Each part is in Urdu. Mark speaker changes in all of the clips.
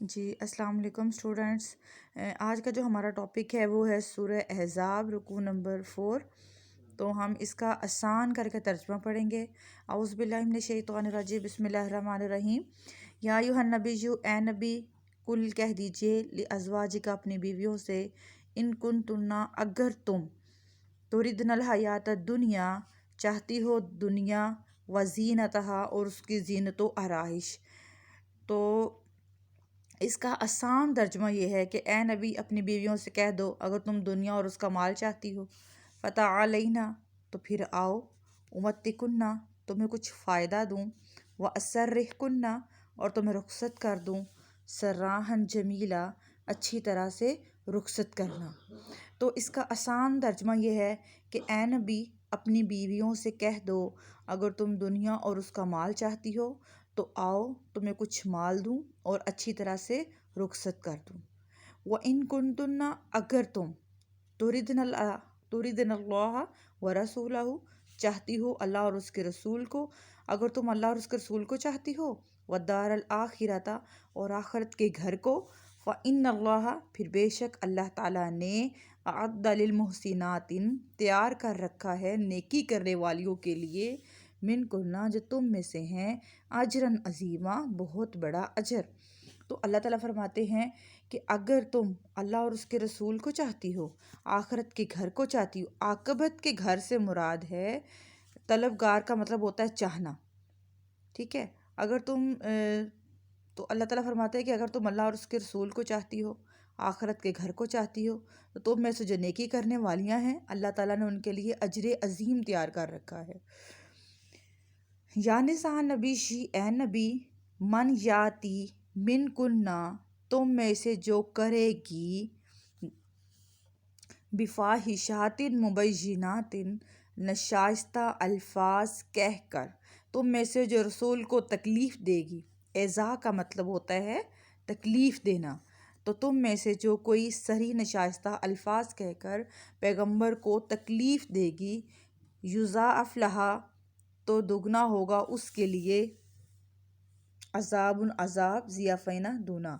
Speaker 1: جی السلام علیکم اسٹوڈنٹس۔ آج کا جو ہمارا ٹاپک ہے وہ ہے سورہ احزاب رکوع نمبر 4۔ تو ہم اس کا آسان کر کے ترجمہ پڑھیں گے۔ اعوذ باللہ من الشیطان الرجیم، بسم اللہ الرحمن الرحیم۔ یا ایھا النبی، اے نبی، کل کہہ دیجئے، لازواجک اپنی بیویوں سے، ان کنتن اگر تم، تردن الحیات الدنیا چاہتی ہو دنیا، وزینتہا اور اس کی زینت و آرائش۔ تو اس کا آسان ترجمہ یہ ہے کہ اے نبی اپنی بیویوں سے کہہ دو اگر تم دنیا اور اس کا مال چاہتی ہو، فتعالینا تو پھر آؤ، امتعکن تمہیں کچھ فائدہ دوں، واسرحکن اور تمہیں رخصت کر دوں، سراحا جمیلا اچھی طرح سے رخصت کرنا۔ تو اس کا آسان ترجمہ یہ ہے کہ اے نبی اپنی بیویوں سے کہہ دو اگر تم دنیا اور اس کا مال چاہتی ہو تو آؤ، تمہیں کچھ مال دوں اور اچھی طرح سے رخصت کر دوں۔ وَإِن كُنتُنَّ اگر تم، تُرِدْنَ اللَّهَ وَرَسُولَهُ چاہتی ہو اللہ اور اس کے رسول کو، اگر تم اللہ اور اس کے رسول کو چاہتی ہو، وَالدَّارَ الْآخِرَةَ اور آخرت کے گھر کو، فَإِنَّ اللَّهَ پھر بے شک اللہ تعالیٰ نے، اعد للمحسنات تیار کر رکھا ہے نیکی کرنے والیوں کے لیے، من کنہ جو تم میں سے ہیں، اجرن عظیما بہت بڑا اجر۔ تو اللہ تعالیٰ فرماتے ہیں کہ اگر تم اللہ اور اس کے رسول کو چاہتی ہو، آخرت کے گھر کو چاہتی ہو، عاقبت کے گھر سے مراد ہے طلبگار کا مطلب ہوتا ہے چاہنا، ٹھیک ہے۔ اگر تم تو اللہ تعالیٰ فرماتے ہیں کہ اگر تم اللہ اور اس کے رسول کو چاہتی ہو، آخرت کے گھر کو چاہتی ہو، تو تم میں سے جو نیکی کرنے والیاں ہیں اللہ تعالیٰ نے ان کے لیے اجر عظیم تیار کر رکھا ہے۔ یا نساء نبی، اے نبی، من یاتی من کننا تم میں سے جو کرے گی، بفاحشات مبینات ناشائستہ الفاظ کہہ کر، تم میں سے جو رسول کو تکلیف دے گی، ایذا کا مطلب ہوتا ہے تکلیف دینا، تو تم میں سے جو کوئی صریح ناشائستہ الفاظ کہہ کر پیغمبر کو تکلیف دے گی، یضاعف لہا تو دگنا ہوگا اس کے لیے، عذاب ضعفین دونا،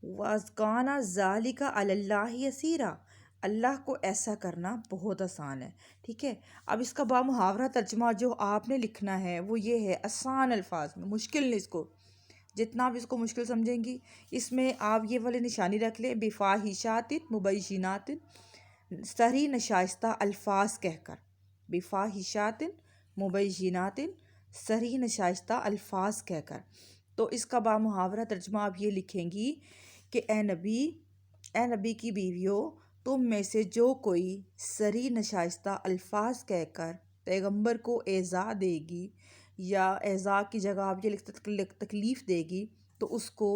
Speaker 1: وَكَانَ ذَلِكَ عَلَى اللَّهِ يَسِيرًا اللہ کو ایسا کرنا بہت آسان ہے، ٹھیک ہے۔ اب اس کا بامحاورہ ترجمہ جو آپ نے لکھنا ہے وہ یہ ہے، آسان الفاظ میں، مشکل نہیں، اس کو جتنا آپ اس کو مشکل سمجھیں گی اس میں آپ یہ والی نشانی رکھ لیں، بفاحشات مبینات صریح ناشائستہ الفاظ کہہ کر، بفاحشات مبینات صریح ناشائستہ الفاظ کہہ کر۔ تو اس کا بامحاورہ ترجمہ آپ یہ لکھیں گی کہ اے نبی کی بیویوں، تم میں سے جو کوئی صریح ناشائستہ الفاظ کہہ کر پیغمبر کو ایذا دے گی، یا ایذا کی جگہ آپ یہ لکھتے تکلیف دے گی، تو اس کو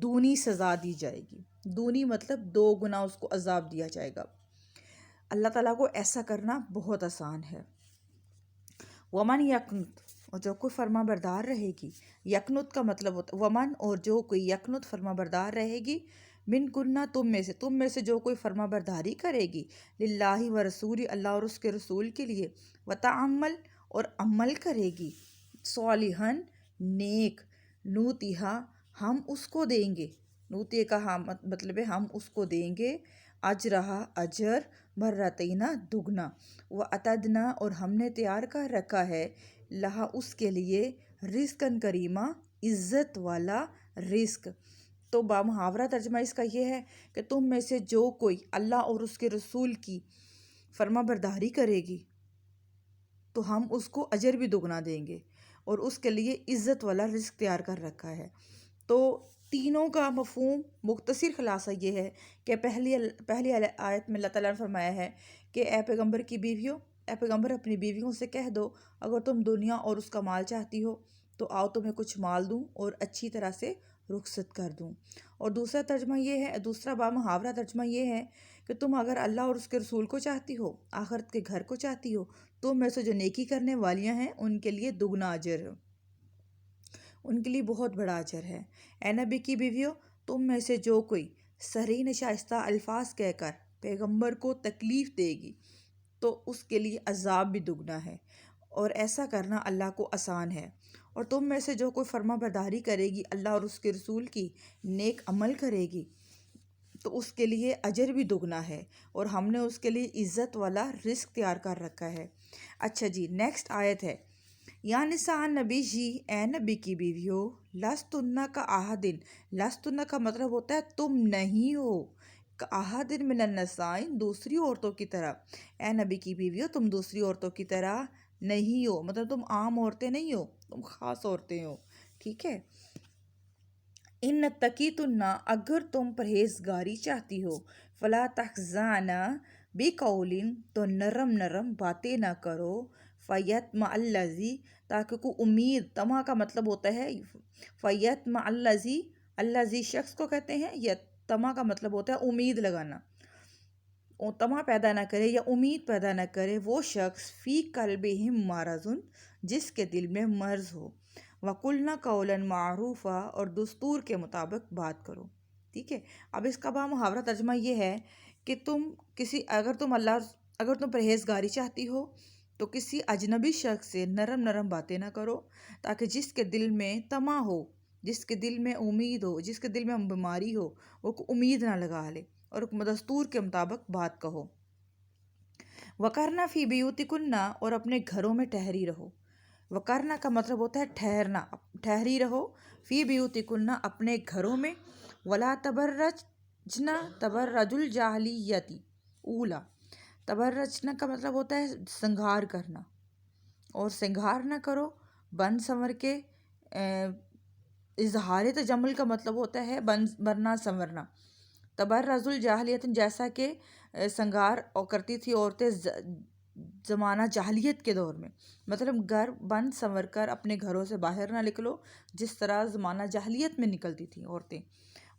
Speaker 1: دونی سزا دی جائے گی۔ دونی مطلب 2 گنا اس کو عذاب دیا جائے گا۔ اللہ تعالیٰ کو ایسا کرنا بہت آسان ہے۔ ومن یقنت اور جو کوئی فرما بردار رہے گی، یقنت کا مطلب ہوتا ہے ومن اور جو کوئی یقنت فرما بردار رہے گی، من کنہ تم میں سے جو کوئی فرما برداری کرے گی، للہ و رسول اللہ اور اس کے رسول کے لیے، وتعمل اور عمل کرے گی، صالحاً نیک، نوتیہا ہم اس کو دیں گے، نوتی کا مطلب ہے ہم اس کو دیں گے، اجرہا اجر، مرتینہ دگنا، وَأَتَدْنَا اور ہم نے تیار کر رکھا ہے، لہا اس کے لیے، رزقاً کریمہ عزت والا رزق۔ تو بامحاورہ ترجمہ اس کا یہ ہے کہ تم میں سے جو کوئی اللہ اور اس کے رسول کی فرما برداری کرے گی تو ہم اس کو اجر بھی دگنا دیں گے، اور اس کے لیے عزت والا رزق تیار کر رکھا ہے۔ تو تینوں کا مفہوم مختصر خلاصہ یہ ہے کہ پہلی آیت میں اللہ تعالیٰ نے فرمایا ہے کہ اے پیغمبر کی بیویوں، اے پیغمبر اپنی بیویوں سے کہہ دو اگر تم دنیا اور اس کا مال چاہتی ہو تو آؤ، تمہیں کچھ مال دوں اور اچھی طرح سے رخصت کر دوں۔ اور دوسرا ترجمہ یہ ہے، دوسرا بامحاورہ ترجمہ یہ ہے کہ تم اگر اللہ اور اس کے رسول کو چاہتی ہو، آخرت کے گھر کو چاہتی ہو، تم میں سے جو نیکی کرنے والیاں ہیں ان کے لیے دگنا اجر ہے، ان کے لیے بہت بڑا اجر ہے۔ اے نبی کی بیویوں، تم میں سے جو کوئی صریح ناشائستہ الفاظ کہہ کر پیغمبر کو تکلیف دے گی تو اس کے لیے عذاب بھی دگنا ہے، اور ایسا کرنا اللہ کو آسان ہے۔ اور تم میں سے جو کوئی فرما برداری کرے گی اللہ اور اس کے رسول کی، نیک عمل کرے گی تو اس کے لیے اجر بھی دگنا ہے، اور ہم نے اس کے لیے عزت والا رزق تیار کر رکھا ہے۔ اچھا جی، نیکسٹ آیت ہے، یا نساء نبی جی، اے نبی کی بیویو، لستن کا احدن، لستن کا مطلب ہوتا ہے تم نہیں ہو، کا احدن من النساء، دوسری عورتوں کی طرح، اے نبی کی بیویو تم دوسری عورتوں کی طرح نہیں ہو، مطلب تم عام عورتیں نہیں ہو، تم خاص عورتیں ہو، ٹھیک ہے۔ ان تقیتن، اگر تم پرہیزگاری چاہتی ہو، فلا تخضعن بقول، تو نرم نرم باتیں نہ کرو، فیطمع الذی، تاکہ کو امید، طمع کا مطلب ہوتا ہے فیطمع الذی، الذی شخص کو کہتے ہیں، یا طمع کا مطلب ہوتا ہے امید لگانا، طمع پیدا نہ کرے یا امید پیدا نہ کرے وہ شخص فی قلبہم مرض، جس کے دل میں مرض ہو، وَقُلْنَا قَوْلًا مَعْرُوفًا، اور دستور کے مطابق بات کرو، ٹھیک ہے۔ اب اس کا محاورہ ترجمہ یہ ہے کہ اگر تم پرہیزگاری چاہتی ہو تو کسی اجنبی شخص سے نرم نرم باتیں نہ کرو، تاکہ جس کے دل میں طمع ہو، جس کے دل میں امید ہو، جس کے دل میں بیماری ہو، وہ امید نہ لگا لے، اور دستور کے مطابق بات کہو۔ وَقَرْنَ فِي بِيُوتِكُنَّ، اور اپنے گھروں میں ٹھہری رہو، وقرنا کا مطلب ہوتا ہے ٹھہرنا، ٹھہری رہو، فی بیوتکن، اپنے گھروں میں، ولا تبرجن تبرج الجاہلیت اولا، تبرجنا کا مطلب ہوتا ہے سنگار کرنا، اور سنگار نہ کرو بن سنور کے، اظہار تجمل کا مطلب ہوتا ہے بننا سنورنا، تبرج الجاہلیت جیسا کہ سنگار کرتی تھی عورتیں زمانہ جاہلیت کے دور میں، مطلب گھر بند سنور کر اپنے گھروں سے باہر نہ نکلو جس طرح زمانہ جاہلیت میں نکلتی تھیں عورتیں۔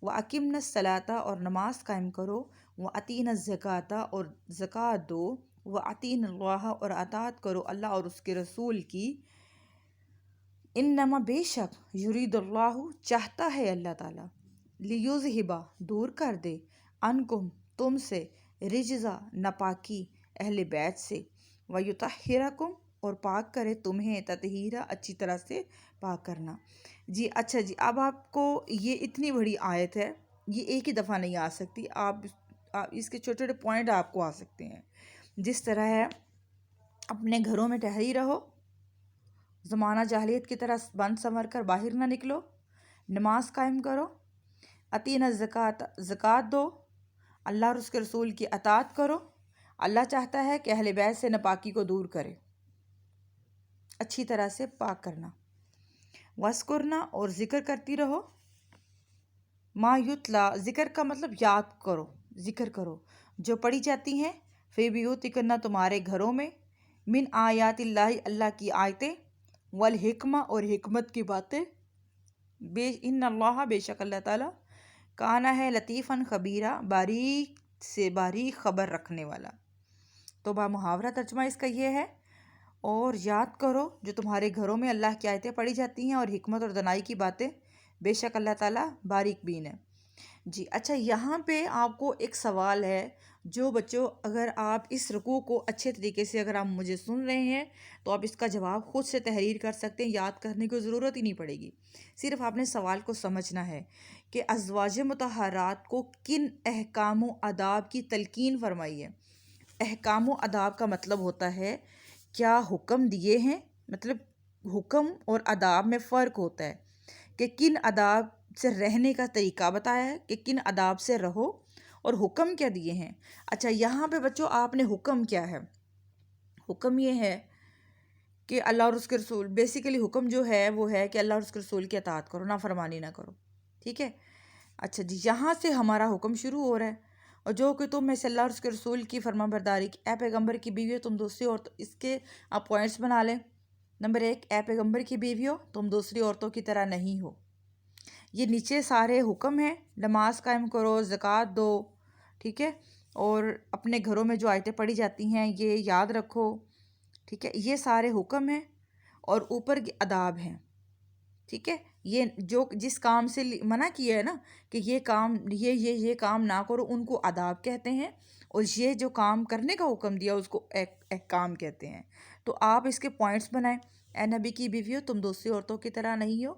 Speaker 1: وَأَقِمْنَ الصَّلَاةَ، اور نماز قائم کرو، وَأَطِيعْنَ الزَّكَاةَ، اور زکوٰۃ دو، وَأَطِيعْنَ اللَّهَ، اور اطاعت کرو اللہ اور اس کے رسول کی، انما بے شک، یرید اللہ چاہتا ہے اللہ تعالیٰ، لیذہبا دور کر دے، عنکم تم سے، رجزا ناپاکی، اہل بیت سے، ویطہرکم، اور پاک کرے تمہیں، تطہیرا اچھی طرح سے پاک کرنا۔ جی اچھا جی، اب آپ کو یہ اتنی بڑی آیت ہے، یہ ایک ہی دفعہ نہیں آ سکتی، آپ اس کے چھوٹے چھوٹے پوائنٹ آپ کو آ سکتے ہیں، جس طرح ہے اپنے گھروں میں ٹھہری رہو، زمانہ جاہلیت کی طرح بند سنور کر باہر نہ نکلو، نماز قائم کرو، اطیعنا الزکوٰۃ زکوٰۃ دو، اللہ اور اس کے رسول کی اطاعت کرو، اللہ چاہتا ہے کہ اہل بیت سے ناپاکی کو دور کرے، اچھی طرح سے پاک کرنا، وَاذْكُرْنَا، اور ذکر کرتی رہو، ما یتلا، ذکر کا مطلب یاد کرو، ذکر کرو، جو پڑھی جاتی ہیں، فی بیوتکن تمہارے گھروں میں، من آیات اللہ اللہ کی آیتیں، والحکمہ اور حکمت کی باتیں، ان اللہ بے شک اللہ تعالیٰ، کانا ہے لطیفاً خبیرہ، باریک سے باریک خبر رکھنے والا۔ تو محاورہ ترجمہ اس کا یہ ہے، اور یاد کرو جو تمہارے گھروں میں اللہ کی آیتیں پڑھی جاتی ہیں اور حکمت اور دانائی کی باتیں، بے شک اللہ تعالیٰ باریک بین ہے۔ جی اچھا، یہاں پہ آپ کو ایک سوال ہے، جو بچوں اگر آپ اس رکوع کو اچھے طریقے سے اگر آپ مجھے سن رہے ہیں تو آپ اس کا جواب خود سے تحریر کر سکتے ہیں، یاد کرنے کی ضرورت ہی نہیں پڑے گی، صرف آپ نے سوال کو سمجھنا ہے کہ ازواج مطہرات کو کن احکام و آداب کی تلقین فرمائی ہے۔ احکام و آداب کا مطلب ہوتا ہے کیا حکم دیے ہیں، مطلب حکم اور آداب میں فرق ہوتا ہے کہ کن آداب سے رہنے کا طریقہ بتایا ہے، کہ کن آداب سے رہو، اور حکم کیا دیے ہیں۔ اچھا، یہاں پہ بچوں آپ نے حکم کیا ہے، حکم یہ ہے کہ اللہ اور اس کے رسول، بیسیکلی حکم جو ہے وہ ہے کہ اللہ اور اس کے رسول کی اطاعت کرو، نافرمانی نہ کرو، ٹھیک ہے۔ اچھا جی، یہاں سے ہمارا حکم شروع ہو رہا ہے، اور جو کہ تم میں سے اللہ اور اس کے رسول کی فرما برداری کی، اے پیغمبر کی بیوی تم دوسری عورتوں، اس کے آپ پوائنٹس بنا لیں۔ نمبر 1، اے پیغمبر کی بیویوں تم دوسری عورتوں کی طرح نہیں ہو، یہ نیچے سارے حکم ہیں، نماز قائم کرو، زکوٰۃ دو، ٹھیک ہے، اور اپنے گھروں میں جو آیتیں پڑھی جاتی ہیں یہ یاد رکھو، ٹھیک ہے، یہ سارے حکم ہیں، اور اوپر کی آداب ہیں، ٹھیک ہے۔ یہ جو جس کام سے منع کیا ہے نا کہ یہ کام یہ کام نہ کرو، ان کو آداب کہتے ہیں، اور یہ جو کام کرنے کا حکم دیا اس کو احکام کہتے ہیں۔ تو آپ اس کے پوائنٹس بنائیں اے نبی کی بیویوں تم دوسری عورتوں کی طرح نہیں ہو،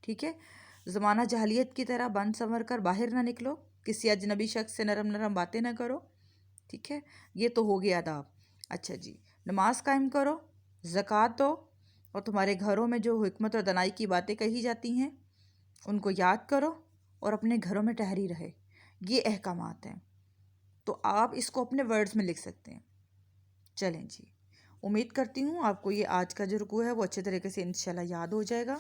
Speaker 1: ٹھیک ہے، زمانہ جاہلیت کی طرح بن سنور کر باہر نہ نکلو، کسی اجنبی شخص سے نرم نرم باتیں نہ کرو، ٹھیک ہے، یہ تو ہو گیا آداب۔ اچھا جی، نماز قائم کرو، زکوٰۃ دو، اور تمہارے گھروں میں جو حکمت اور دنائی کی باتیں کہی جاتی ہیں ان کو یاد کرو اور اپنے گھروں میں ٹھہری رہے۔ یہ احکامات ہیں، تو آپ اس کو اپنے ورڈز میں لکھ سکتے ہیں۔ چلیں جی، امید کرتی ہوں آپ کو یہ آج کا جو رکوع ہے وہ اچھے طریقے سے انشاءاللہ یاد ہو جائے گا۔